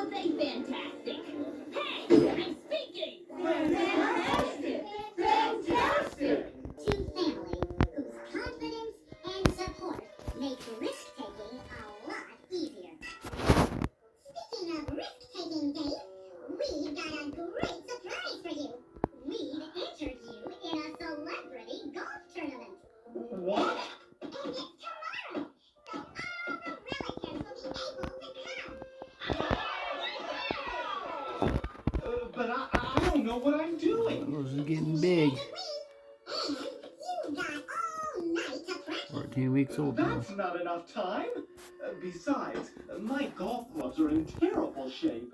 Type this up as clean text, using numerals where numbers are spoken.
are they fantastic? Hey, I'm speaking! Fantastic! Fantastic! To family whose confidence and support make risk-taking a lot easier. Speaking of risk-taking, Dave, we've got a great surprise for you. We've entered you in a celebrity golf tournament. What? And it's tomorrow, so all the relatives will be able to come. But I don't know what I'm doing. This is getting big. And you got all night to practice. 14 weeks old now. That's not enough time. Besides, my golf clubs are in terrible shape.